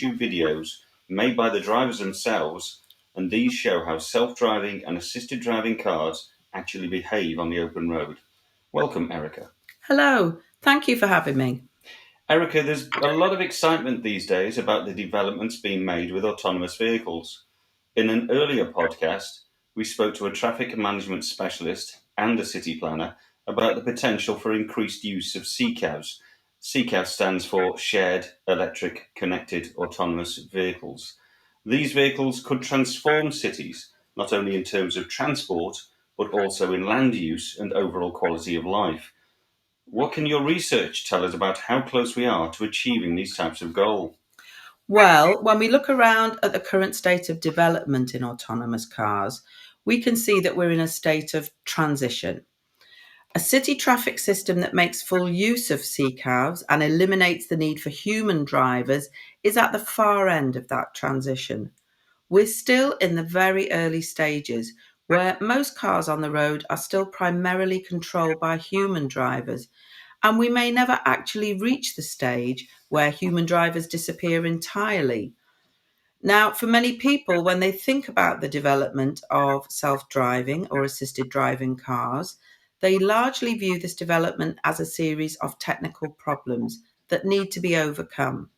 YouTube videos made by the drivers themselves, and these show how self-driving and assisted driving cars actually behave on the open road. Welcome, Erica. Hello, thank you for having me. Erica, there's a lot of excitement these days about the developments being made with autonomous vehicles. In an earlier podcast, we spoke to a traffic management specialist and a city planner about the potential for increased use of CCAVs. CCAV stands for Shared Electric Connected Autonomous Vehicles. These vehicles could transform cities, not only in terms of transport, but also in land use and overall quality of life. What can your research tell us about how close we are to achieving these types of goals? Well, when we look around at the current state of development in autonomous cars, we can see that we're in a state of transition. A city traffic system that makes full use of CCAVs and eliminates the need for human drivers is at the far end of that transition. We're still in the very early stages where most cars on the road are still primarily controlled by human drivers, and we may never actually reach the stage where human drivers disappear entirely. Now, for many people, when they think about the development of self driving or assisted driving cars, they largely view this development as a series of technical problems that need to be overcome.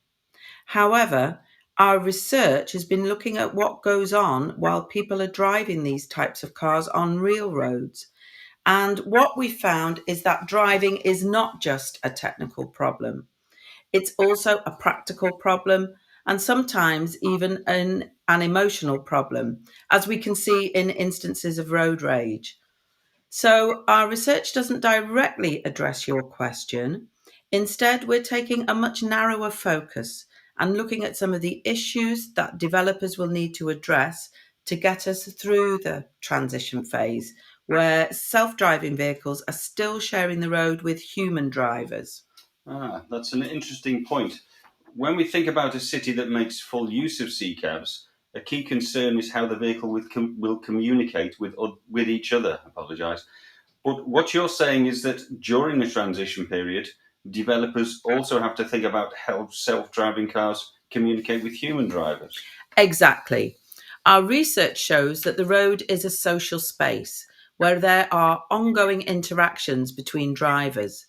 However, our research has been looking at what goes on while people are driving these types of cars on real roads. And what we found is that driving is not just a technical problem. It's also a practical problem and sometimes even an emotional problem, as we can see in instances of road rage. So, our research doesn't directly address your question. Instead, we're taking a much narrower focus and looking at some of the issues that developers will need to address to get us through the transition phase, where self driving vehicles are still sharing the road with human drivers. That's an interesting point. When we think about a city that makes full use of CCAVs, a key concern is how the vehicle will communicate with each other. Apologise. But what you're saying is that during the transition period, developers also have to think about how self-driving cars communicate with human drivers. Exactly. Our research shows that the road is a social space where there are ongoing interactions between drivers.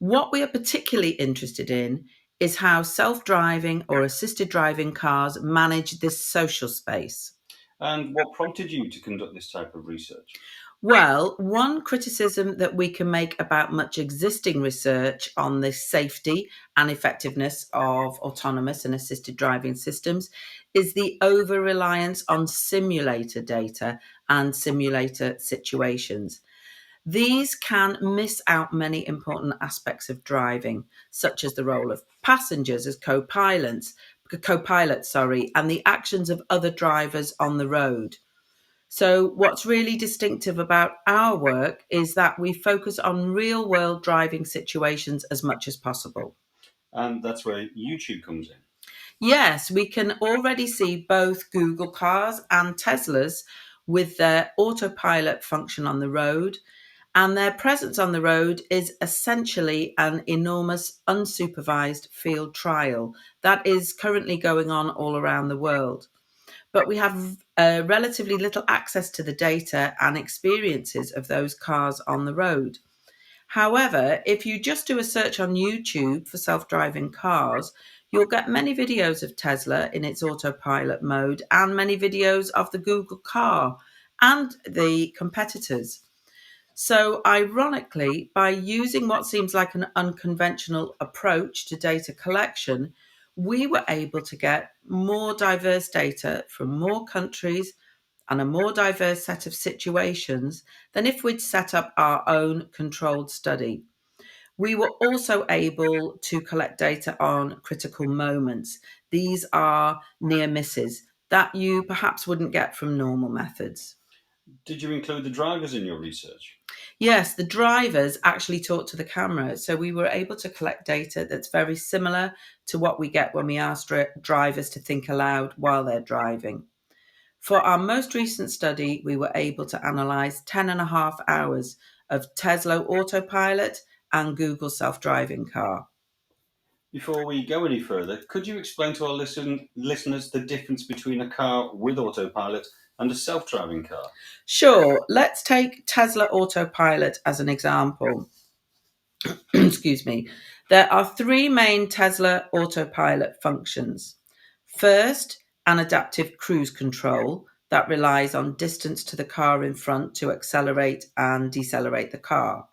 What we are particularly interested in is how self driving or assisted driving cars manage this social space. And what prompted you to conduct this type of research? Well, one criticism that we can make about much existing research on the safety and effectiveness of autonomous and assisted driving systems is the over reliance on simulator data and simulator situations. These can miss out many important aspects of driving, such as the role of passengers as co-pilots, and the actions of other drivers on the road. So, what's really distinctive about our work is that we focus on real world driving situations as much as possible. And that's where YouTube comes in. Yes, we can already see both Google cars and Teslas with their autopilot function on the road, and their presence on the road is essentially an enormous unsupervised field trial that is currently going on all around the world. But we have relatively little access to the data and experiences of those cars on the road. However, if you just do a search on YouTube for self driving cars, you'll get many videos of Tesla in its autopilot mode and many videos of the Google car and the competitors. So, ironically, by using what seems like an unconventional approach to data collection, we were able to get more diverse data from more countries and a more diverse set of situations than if we'd set up our own controlled study. We were also able to collect data on critical moments. These are near misses that you perhaps wouldn't get from normal methods. Did you include the drivers in your research? Yes, the drivers actually talk to the camera. So we were able to collect data that's very similar to what we get when we ask drivers to think aloud while they're driving. For our most recent study, we were able to analyze 10 and a half hours of Tesla autopilot and Google self driving car. Before we go any further, could you explain to our listeners the difference between a car with autopilot and a self-driving car? Sure, let's take Tesla Autopilot as an example. Excuse me. There are three main Tesla Autopilot functions. First, an adaptive cruise control that relies on distance to the car in front to accelerate and decelerate the car.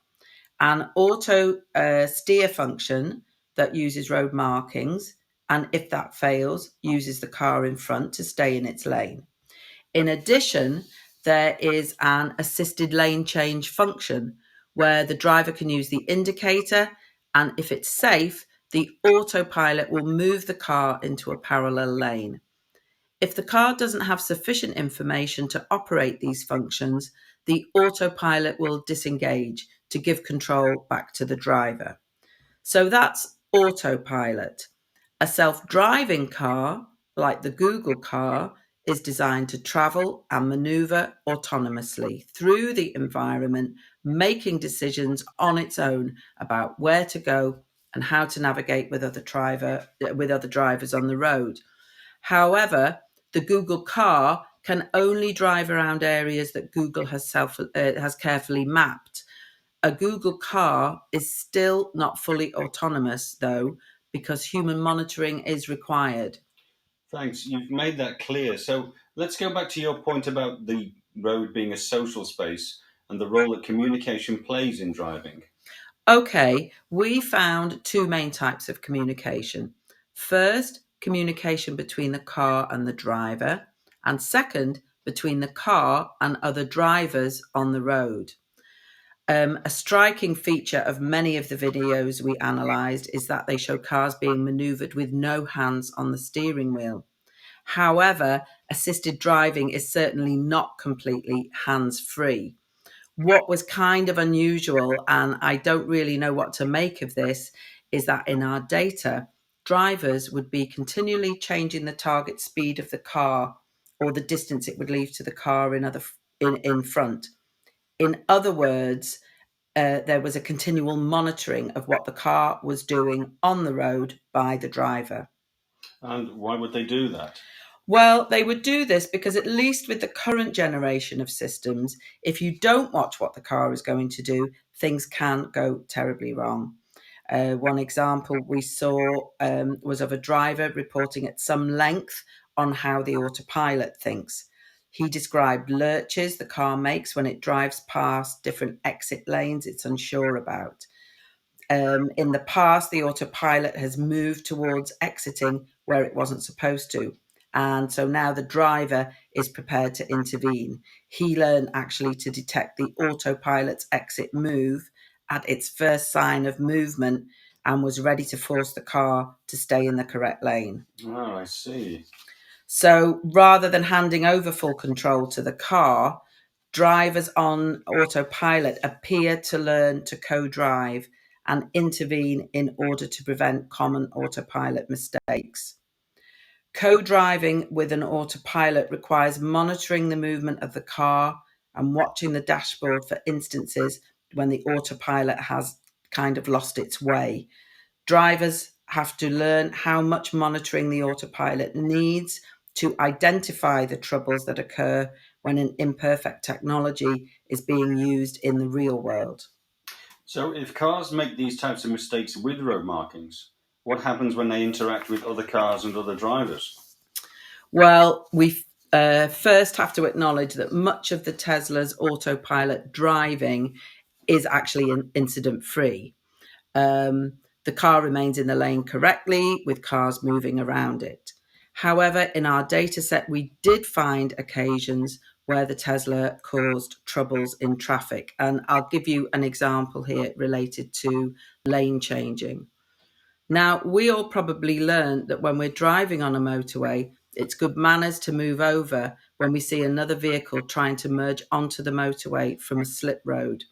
An auto steer function that uses road markings, and if that fails, uses the car in front to stay in its lane. In addition, there is an assisted lane change function where the driver can use the indicator, and if it's safe, the autopilot will move the car into a parallel lane. If the car doesn't have sufficient information to operate these functions, the autopilot will disengage to give control back to the driver. So that's autopilot. A self driving car, like the Google car, is designed to travel and maneuver autonomously through the environment, making decisions on its own about where to go and how to navigate with other drivers on the road. However, the Google car can only drive around areas that Google has carefully mapped. A Google car is still not fully autonomous, though, because human monitoring is required. Thanks, you've made that clear. So let's go back to your point about the road being a social space and the role that communication plays in driving. Okay, we found two main types of communication. First, communication between the car and the driver, and second, between the car and other drivers on the road. A striking feature of many of the videos we analysed is that they show cars being manoeuvred with no hands on the steering wheel. However, assisted driving is certainly not completely hands free. What was kind of unusual, and I don't really know what to make of this, is that in our data, drivers would be continually changing the target speed of the car or the distance it would leave to the car in front. In other words, there was a continual monitoring of what the car was doing on the road by the driver. And why would they do that? Well, they would do this because, at least with the current generation of systems, if you don't watch what the car is going to do, things can go terribly wrong. One example we saw was of a driver reporting at some length on how the autopilot thinks. He described lurches the car makes when it drives past different exit lanes it's unsure about. In the past, the autopilot has moved towards exiting where it wasn't supposed to. And so now the driver is prepared to intervene. He learned actually to detect the autopilot's exit move at its first sign of movement and was ready to force the car to stay in the correct lane. Oh, I see. So rather than handing over full control to the car, drivers on autopilot appear to learn to co drive and intervene in order to prevent common autopilot mistakes. Co driving with an autopilot requires monitoring the movement of the car and watching the dashboard for instances when the autopilot has kind of lost its way. Drivers have to learn how much monitoring the autopilot needs to identify the troubles that occur when an imperfect technology is being used in the real world. So if cars make these types of mistakes with road markings, what happens when they interact with other cars and other drivers? Well, we first have to acknowledge that much of the Tesla's autopilot driving is actually incident free. The car remains in the lane correctly with cars moving around it. However, in our data set, we did find occasions where the Tesla caused troubles in traffic. And I'll give you an example here related to lane changing. Now, we all probably learned that when we're driving on a motorway, it's good manners to move over when we see another vehicle trying to merge onto the motorway from a slip road.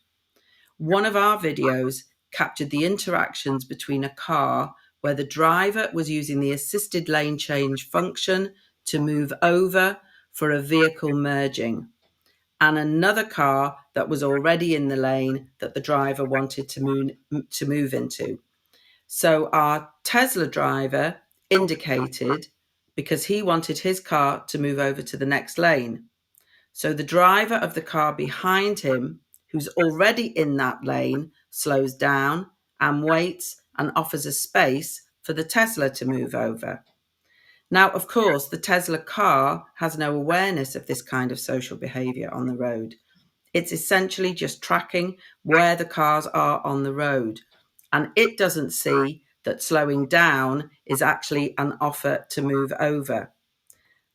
One of our videos captured the interactions between a car where the driver was using the assisted lane change function to move over for a vehicle merging, and another car that was already in the lane that the driver wanted to move into. So our Tesla driver indicated because he wanted his car to move over to the next lane. So the driver of the car behind him, who's already in that lane, slows down and waits and offers a space for the Tesla to move over. Now, of course, the Tesla car has no awareness of this kind of social behavior on the road. It's essentially just tracking where the cars are on the road. And it doesn't see that slowing down is actually an offer to move over.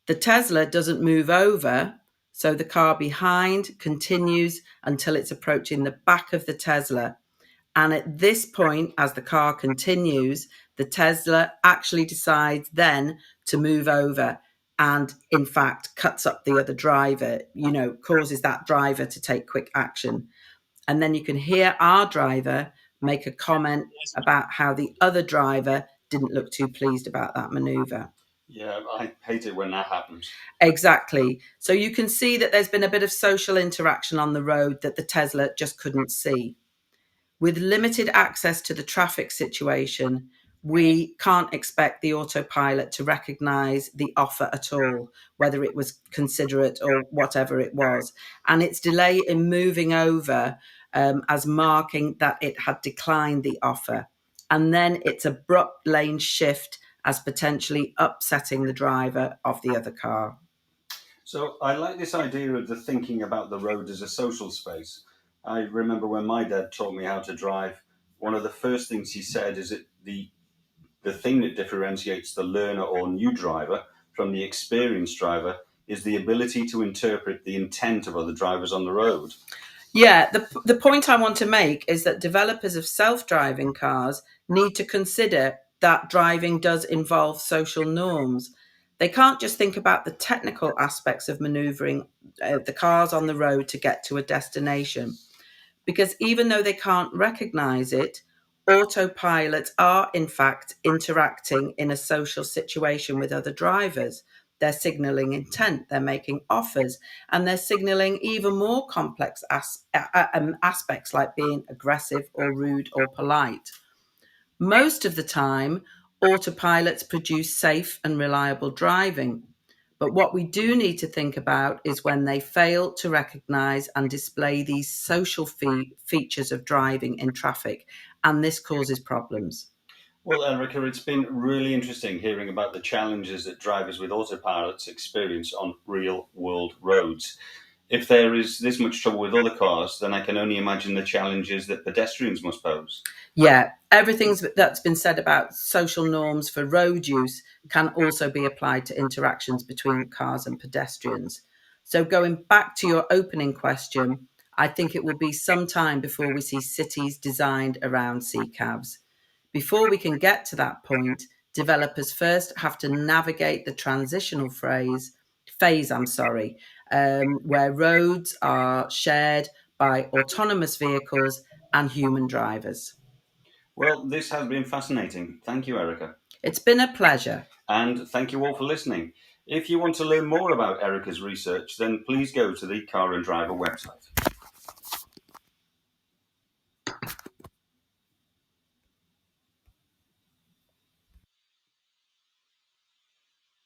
The Tesla doesn't move over, so the car behind continues until it's approaching the back of the Tesla. And at this point, as the car continues, the Tesla actually decides then to move over and, in fact, cuts up the other driver, causes that driver to take quick action. And then you can hear our driver make a comment about how the other driver didn't look too pleased about that maneuver. Yeah, I hate it when that happens. Exactly. So you can see that there's been a bit of social interaction on the road that the Tesla just couldn't see. With limited access to the traffic situation, we can't expect the autopilot to recognize the offer at all, whether it was considerate or whatever it was. And its delay in moving over as marking that it had declined the offer. And then its abrupt lane shift as potentially upsetting the driver of the other car. So I like this idea of the thinking about the road as a social space. I remember when my dad taught me how to drive, one of the first things he said is that the thing that differentiates the learner or new driver from the experienced driver is the ability to interpret the intent of other drivers on the road. Yeah, the point I want to make is that developers of self-driving cars need to consider that driving does involve social norms. They can't just think about the technical aspects of maneuvering the cars on the road to get to a destination, because even though they can't recognize it, autopilots are in fact interacting in a social situation with other drivers. They're signaling intent, they're making offers, and they're signaling even more complex aspects like being aggressive or rude or polite. Most of the time, autopilots produce safe and reliable driving. But what we do need to think about is when they fail to recognize and display these social features of driving in traffic, and this causes problems. Well, Erica, it's been really interesting hearing about the challenges that drivers with autopilots experience on real world roads. If there is this much trouble with other cars, then I can only imagine the challenges that pedestrians must pose. Yeah, everything that's been said about social norms for road use can also be applied to interactions between cars and pedestrians. So, going back to your opening question, I think it will be some time before we see cities designed around CCAVs. Before we can get to that point, developers first have to navigate the transitional phase, where roads are shared by autonomous vehicles and human drivers. Well, this has been fascinating. Thank you, Erica. It's been a pleasure. And thank you all for listening. If you want to learn more about Erica's research, then please go to the Car and Driver website.